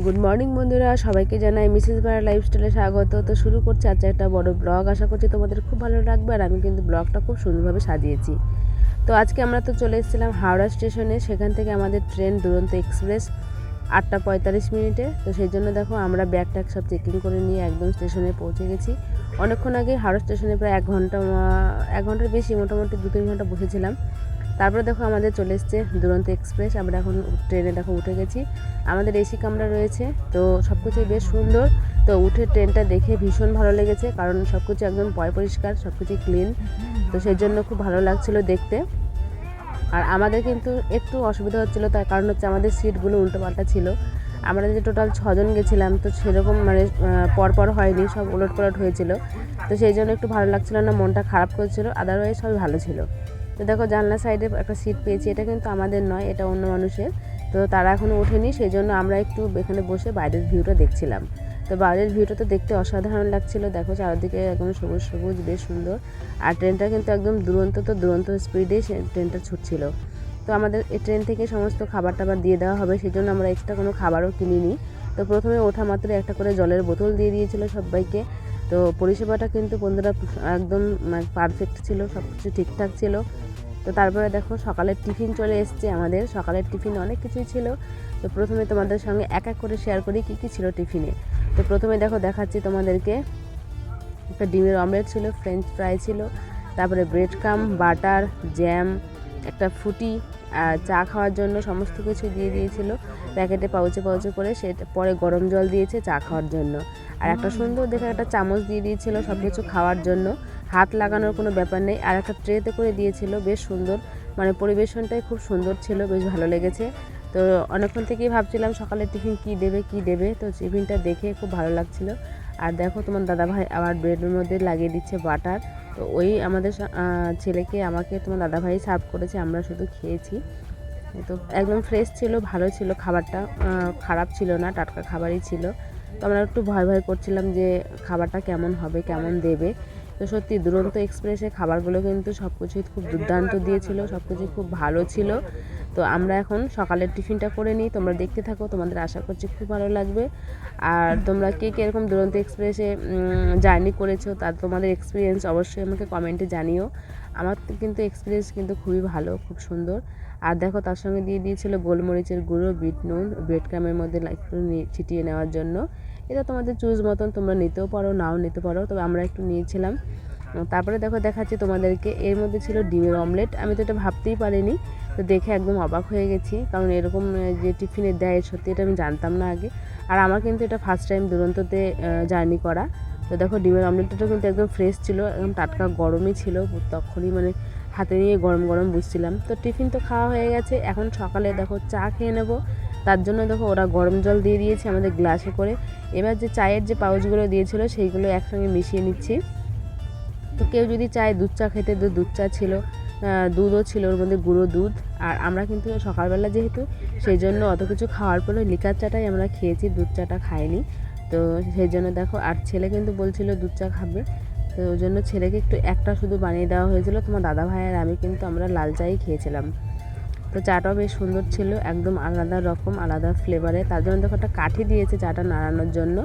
Good morning বন্ধুরা, সবাইকে জানাই মিসেস বারা লাইফস্টাইলে স্বাগত। তো শুরু করছি আজকে একটা বড় ব্লগ। আশা করছি তোমাদের খুব ভালো লাগবে। আর আমি কিন্তু ব্লগটা খুব সুন্দরভাবে সাজিয়েছি। তো আজকে আমরা তো চলে এসেছিলাম হাওড়া স্টেশনে। সেখান থেকে আমাদের ট্রেন দুরন্ত এক্সপ্রেস 8টা 45 মিনিটে। তো সেই জন্য দেখো আমরা ব্যাগ ট্যাগ সব চেকিং করে নিয়ে একদম স্টেশনে পৌঁছে গেছি। অনেকক্ষণ আগে হাওড়া স্টেশনে প্রায় 1 ঘন্টার বেশি, মোটামুটি 2-3 ঘন্টা বসেছিলাম। তারপরে দেখো আমাদের চলে এসছে দুরন্ত এক্সপ্রেস। আমরা এখন ট্রেনে দেখো উঠে গেছি। আমাদের এসি কামরা রয়েছে, তো সব কিছুই বেশ সুন্দর। তো উঠে ট্রেনটা দেখে ভীষণ ভালো লেগেছে, কারণ সব কিছু একদম পরিষ্কার, সব কিছুই ক্লিন। তো সেই জন্য খুব ভালো লাগছিলো দেখতে। আর আমাদের কিন্তু একটু অসুবিধা হচ্ছিলো, তার কারণ হচ্ছে আমাদের সিটগুলো উল্টোপাল্টা ছিল। আমরা যে টোটাল 6 জন গেছিলাম, তো সেরকম মানে পরপর হয়নি, সব উলটপালট হয়েছিল। তো সেই জন্য একটু ভালো লাগছিলো না, মনটা খারাপ করছিলো। আদারওয়াইজ সবই ভালো ছিল। তো দেখো জানলা সাইডে একটা সিট পেয়েছি, এটা কিন্তু আমাদের নয়, এটা অন্য মানুষের। তো তারা এখনও ওঠেনি, সেই জন্য আমরা একটু এখানে বসে বাইরের ভিউটা দেখছিলাম। তো বাইরের ভিউটা তো দেখতে অসাধারণ লাগছিল। দেখো চারদিকে একদম সবুজ সবুজ, বেশ সুন্দর। আর ট্রেনটা কিন্তু একদম দুরন্ত স্পিডে ট্রেনটা ছুটছিল। তো আমাদের এই ট্রেন থেকে সমস্ত খাবার টাবার দিয়ে দেওয়া হবে, সেই জন্য আমরা এক্সট্রা কোনো খাবারও কিনিনি। তো প্রথমে ওঠা মাত্র একটা করে জলের বোতল দিয়ে দিয়েছিল সবাইকে। তো পরিষেবাটা কিন্তু বন্ধুরা একদম পারফেক্ট ছিল, সব কিছু ঠিকঠাক ছিল। তো তারপরে দেখো সকালের টিফিন চলে এসছে আমাদের। সকালের টিফিন অনেক কিছুই ছিল। তো প্রথমে তোমাদের সঙ্গে এক এক করে শেয়ার করি কী কী ছিল টিফিনে। তো প্রথমে দেখো দেখাচ্ছি তোমাদেরকে, একটা ডিমের অমলেট ছিল, ফ্রেঞ্চ ফ্রাই ছিল, তারপরে ব্রেড কাম, বাটার, জ্যাম, একটা ফুটি, চা খাওয়ার জন্য সমস্ত কিছু দিয়ে দিয়েছিল প্যাকেটে পাউচে পাউচে করে। সেটা পরে গরম জল দিয়েছে চা খাওয়ার জন্য। আর একটা সুন্দর দেখে একটা চামচ দিয়ে দিয়েছিল সব কিছু খাওয়ার জন্য, হাত লাগানোর কোনো ব্যাপার নেই। আর একটা ট্রেতে করে দিয়েছিল, বেশ সুন্দর, মানে পরিবেশনটাই খুব সুন্দর ছিল, বেশ ভালো লেগেছে। তো অনেকক্ষণ থেকেই ভাবছিলাম সকালের টিফিন কী দেবে। তো টিফিনটা দেখে খুব ভালো লাগছিলো। আর দেখো তোমার দাদাভাই আবার ব্রেডের মধ্যে লাগিয়ে দিচ্ছে বাটার। তো ওই আমাদের ছেলেকে আমাকে তোমার দাদাভাই সার্ভ করেছে, আমরা শুধু খেয়েছি। তো একদম ফ্রেশ ছিল, ভালো ছিল খাবারটা, খারাপ ছিল না, টাটকা খাবারই ছিল। তো আমরা একটু ভয় করছিলাম যে খাবারটা কেমন হবে, কেমন দেবে। তো সত্যি দুরন্ত এক্সপ্রেসে খাবারগুলো কিন্তু সব কিছুই খুব দুর্দান্ত দিয়েছিল, সব কিছুই খুব ভালো ছিল। তো আমরা এখন সকালের টিফিনটা করে নিই, তোমরা দেখতে থাকো, তোমাদের আশা করছি খুব ভালো লাগবে। আর তোমরা কে এরকম দুরন্ত এক্সপ্রেসে জার্নি করেছো, তার তোমাদের এক্সপিরিয়েন্স অবশ্যই আমাকে কমেন্টে জানিও। আমার কিন্তু এক্সপিরিয়েন্স কিন্তু খুবই ভালো, খুব সুন্দর। আর দেখো তার সঙ্গে দিয়ে দিয়েছিল গোলমরিচের গুঁড়ো, বিট নুন, ব্রেড ক্রামের মধ্যে একটু ছিটিয়ে নেওয়ার জন্য। এটা তোমাদের চুজ মতন, তোমরা নিতেও পারো, নাও নিতে পারো, তবে আমরা একটু নিয়েছিলাম। তারপরে দেখো দেখাচ্ছি তোমাদেরকে, এর মধ্যে ছিল ডিমের অমলেট। আমি তো এটা ভাবতেই পারিনি, তো দেখে একদম অবাক হয়ে গেছি, কারণ এরকম যে টিফিনে দেয় সত্যি এটা আমি জানতাম না আগে। আর আমার কিন্তু এটা ফার্স্ট টাইম দুরন্ততে জার্নি করা। তো দেখো ডিমের অমলেটটা কিন্তু একদম ফ্রেশ ছিল, একদম টাটকা গরমই ছিল, তখনই মানে হাতে নিয়ে গরম গরম বুঝছিলাম। তো টিফিন তো খাওয়া হয়ে গেছে, এখন সকালে দেখো চা খেয়ে নেবো। তার জন্য দেখো ওরা গরম জল দিয়ে দিয়েছে আমাদের গ্লাসে করে। এবার যে চায়ের যে পাউচগুলো দিয়েছিল সেইগুলো একসঙ্গে মিশিয়ে নিচ্ছি। তো কেউ যদি চায় দুধ চা খেতে, তো দুধ চা ছিল, দুধও ছিল ওর মধ্যে, গুঁড়ো দুধ। আর আমরা কিন্তু সকালবেলা যেহেতু, সেই জন্য অত কিছু খাওয়ার পরে লিকার চাটাই আমরা খেয়েছি, দুধ চাটা খাইনি। তো সেই জন্য দেখো, আর ছেলে কিন্তু বলছিল দুধ চা খাবে, তো ওই জন্য ছেলেকে একটু একটা শুধু বানিয়ে দেওয়া হয়েছিল। তোমার দাদাভাই আর আমি কিন্তু আমরা লাল চাই খেয়েছিলাম। তো চাটাও বেশ সুন্দর ছিল, একদম আলাদা রকম, আলাদা ফ্লেভারে। তার জন্য দেখো একটা কাঠি দিয়েছে চাটা নাড়ানোর জন্য।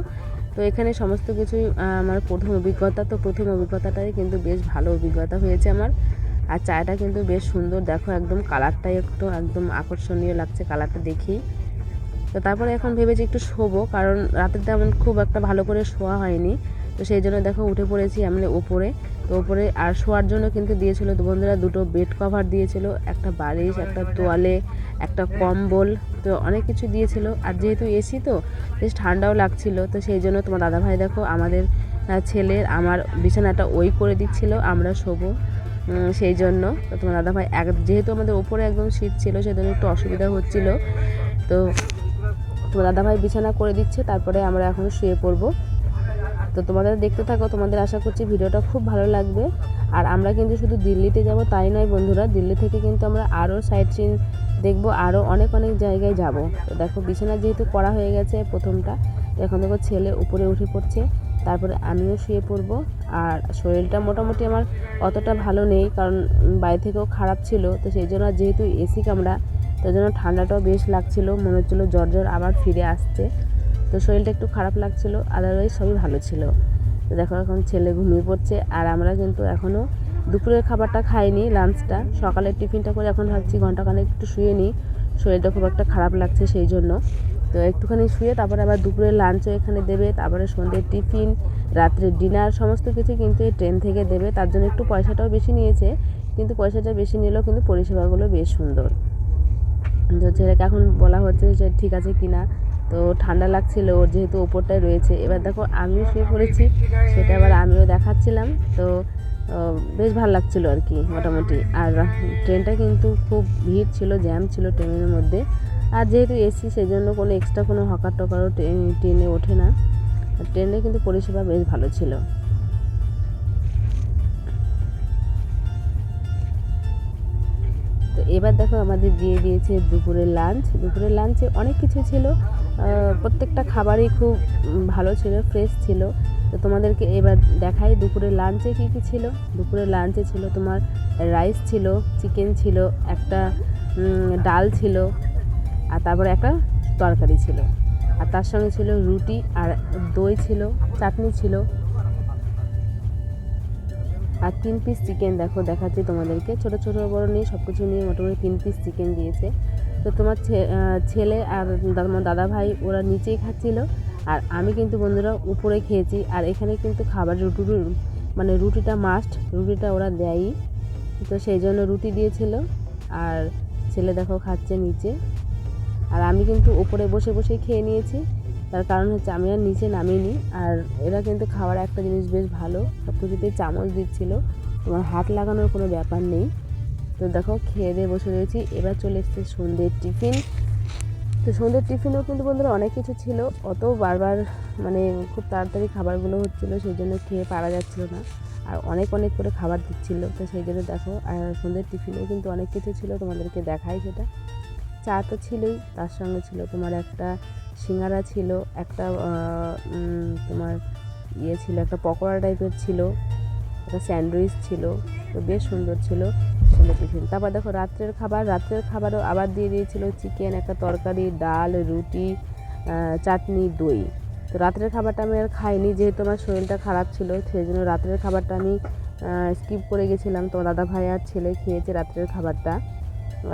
তো এখানে সমস্ত কিছুই আমার প্রথম অভিজ্ঞতা, তো প্রথম অভিজ্ঞতাটাই কিন্তু বেশ ভালো অভিজ্ঞতা হয়েছে আমার। আর চাটা কিন্তু বেশ সুন্দর, দেখো একদম কালারটাই একটু একদম আকর্ষণীয় লাগছে কালারটা দেখেই। তো তারপরে এখন ভেবেছি একটু শোবো, কারণ রাতের তেমন খুব একটা ভালো করে শোয়া হয়নি। তো সেই জন্য দেখো উঠে পড়েছি আমি ওপরে। তো ওপরে আর শোয়ার জন্য কিন্তু দিয়েছিল বন্ধুরা 2টো বেড কভার দিয়েছিল, একটা বালিশ, একটা তোয়ালে, একটা কম্বল, তো অনেক কিছু দিয়েছিল। আর যেহেতু এসি তো বেশ ঠান্ডাও লাগছিল, তো সেই জন্য তোমার দাদাভাই দেখো আমাদের ছেলের আমার বিছানাটা ওই করে দিচ্ছিল, আমরা শোবো সেই জন্য। তো তোমার দাদাভাই যেহেতু আমাদের ওপরে একদম শীত ছিল, সেজন্য একটু অসুবিধা হচ্ছিল। তো তোমার দাদাভাই বিছানা করে দিচ্ছে, তারপরে আমরা এখন শুয়ে পড়বো। তো তোমাদের দেখতে থাকো, তোমাদের আশা করছি ভিডিওটা খুব ভালো লাগবে। আর আমরা কিন্তু শুধু দিল্লিতে যাব তাই নয় বন্ধুরা, দিল্লি থেকে কিন্তু আমরা আরও সাইট সিন দেখবো, আরও অনেক জায়গায় যাব। তো দেখো বিছানা যেহেতু করা হয়ে গেছে প্রথমটা, তো এখন দেখো ছেলে উপরে উঠে পড়ছে, তারপরে আমিও শুয়ে পড়বো। আর শরীরটা মোটামুটি আমার অতটা ভালো নেই, কারণ বাইরে থেকেও খারাপ ছিল। তো সেই জন্য যেহেতু এসি কামরা, তার জন্য ঠান্ডাটাও বেশ লাগছিল, মনে হচ্ছিলো জ্বর আবার ফিরে আসছে। তো শরীরটা একটু খারাপ লাগছিলো, আদারওয়াইজ সবই ভালো ছিল। তো দেখো এখন ছেলে ঘুমিয়ে পড়ছে, আর আমরা কিন্তু এখনও দুপুরের খাবারটা খাইনি, লাঞ্চটা সকালের টিফিনটা করে এখন ভাবছি ঘন্টাখানেক একটু শুয়ে নিই, শরীরটা খুব একটা খারাপ লাগছে সেই জন্য। তো একটুখানি শুয়ে তারপরে আবার দুপুরের লাঞ্চও এখানে দেবে, তারপরে সন্ধ্যের টিফিন, রাত্রের ডিনার, সমস্ত কিছু কিন্তু এই ট্রেন থেকে দেবে। তার জন্য একটু পয়সাটাও বেশি নিয়েছে, কিন্তু পয়সাটা বেশি নিলেও কিন্তু পরিষেবাগুলো বেশ সুন্দর। তো ছেলেকে এখন বলা হচ্ছে যে ঠিক আছে কি না। তো ঠান্ডা লাগছিল ওর, যেহেতু ওপরটায় রয়েছে। এবার দেখো আমিও শুয়ে পড়েছি, সেটা আবার আমিও দেখাচ্ছিলাম। তো বেশ ভালো লাগছিলো আর কি মোটামুটি। আর ট্রেনটা কিন্তু খুব ভিড় ছিল, জ্যাম ছিল ট্রেনের মধ্যে। আর যেহেতু এসি, সেই জন্য কোনো এক্সট্রা কোনো হকার টকারও ট্রেনে ওঠে না। ট্রেনে কিন্তু পরিষেবা বেশ ভালো ছিল। তো এবার দেখো আমাদের দিয়ে দিয়েছে দুপুরের লাঞ্চ। দুপুরের লাঞ্চে অনেক কিছু ছিল, প্রত্যেকটা খাবারই খুব ভালো ছিল, ফ্রেশ ছিল। তো তোমাদেরকে এবার দেখাই দুপুরের লাঞ্চে কী কী ছিল। দুপুরের লাঞ্চে ছিল তোমার রাইস ছিল, চিকেন ছিল, একটা ডাল ছিল, আর তারপরে একটা তরকারি ছিল, আর তার সঙ্গে ছিল রুটি, আর দই ছিল, চাটনি ছিল, আর 3 পিস চিকেন। দেখো দেখাচ্ছি তোমাদেরকে, ছোটো ছোটো বড়ো নিয়ে সব কিছু নিয়ে মোটামুটি 3 পিস চিকেন দিয়েছে। তো তোমার ছেলে আর আমার দাদা ভাই ওরা নিচেই খাচ্ছিল, আর আমি কিন্তু বন্ধুরা উপরে খেয়েছি। আর এখানে কিন্তু খাবার মানে রুটিটা মাস্ট, রুটিটা ওরা দেয়ই, তো সেই জন্য রুটি দিয়েছিল। আর ছেলে দেখো খাচ্ছে নিচে, আর আমি কিন্তু উপরে বসে বসেই খেয়ে নিয়েছি। তার কারণ হচ্ছে আমি আর নিচে নামিনি। আর এরা কিন্তু খাওয়ার একটা জিনিস বেশ ভালো, সব কিছুতেই চামচ দিচ্ছিল, তোমার হাত লাগানোর কোনো ব্যাপার নেই। তো দেখো খেয়ে দিয়ে বসে রয়েছি। এবার চলে এসছে সন্ধ্যের টিফিন। তো সন্ধ্যের টিফিনেও কিন্তু বন্ধুরা অনেক কিছু ছিল, অত বারবার মানে খুব তাড়াতাড়ি খাবারগুলো হচ্ছিলো, সেই জন্য খেয়ে পারা যাচ্ছিলো না, আর অনেক অনেক করে খাবার দিচ্ছিলো। তো সেই জন্য দেখো, আর সন্ধ্যের টিফিনেও কিন্তু অনেক কিছু ছিল, তোমাদেরকে দেখাই সেটা। চা তো ছিলই, তার সঙ্গে ছিল তোমার একটা সিঙ্গারা ছিল, একটা তোমার ছিল, একটা পকোড়া টাইপের ছিল, একটা স্যান্ডউইচ ছিল। তো বেশ সুন্দর ছিল সন্ধ্যের টিফিন। তারপর দেখো রাত্রের খাবারও আবার দিয়ে দিয়েছিল চিকেন, একটা তরকারি, ডাল, রুটি, চাটনি, দই। তো রাত্রের খাবারটা আমি আর খাইনি, যেহেতু আমার শরীরটা খারাপ ছিল, সেই জন্য রাত্রের খাবারটা আমি স্কিপ করে গেছিলাম। তো দাদা ভাই আর ছেলে খেয়েছে রাত্রের খাবারটা।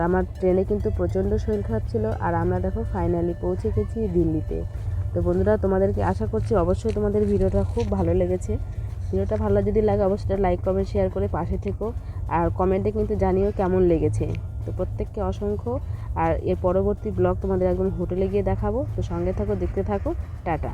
আমার ট্রেনে কিন্তু প্রচণ্ড শরীর খারাপ ছিল, আর আমরা দেখো ফাইনালি পৌঁছে গেছি দিল্লিতে। তো বন্ধুরা, তোমাদেরকে আশা করছি অবশ্যই তোমাদের ভিডিওটা খুব ভালো লেগেছে। ভিডিওটা ভালো যদি লাগে অবশ্যই লাইক কমেন্ট শেয়ার করে পাশে থেকো, আর কমেন্টে কিন্তু জানিও কেমন লেগেছে। তো প্রত্যেককে অসংখ্য। আর এর পরবর্তী ব্লগ তোমাদের একদম হোটেলে গিয়ে দেখাবো, তো সঙ্গে থাকো, দেখতে থাকো। টাটা।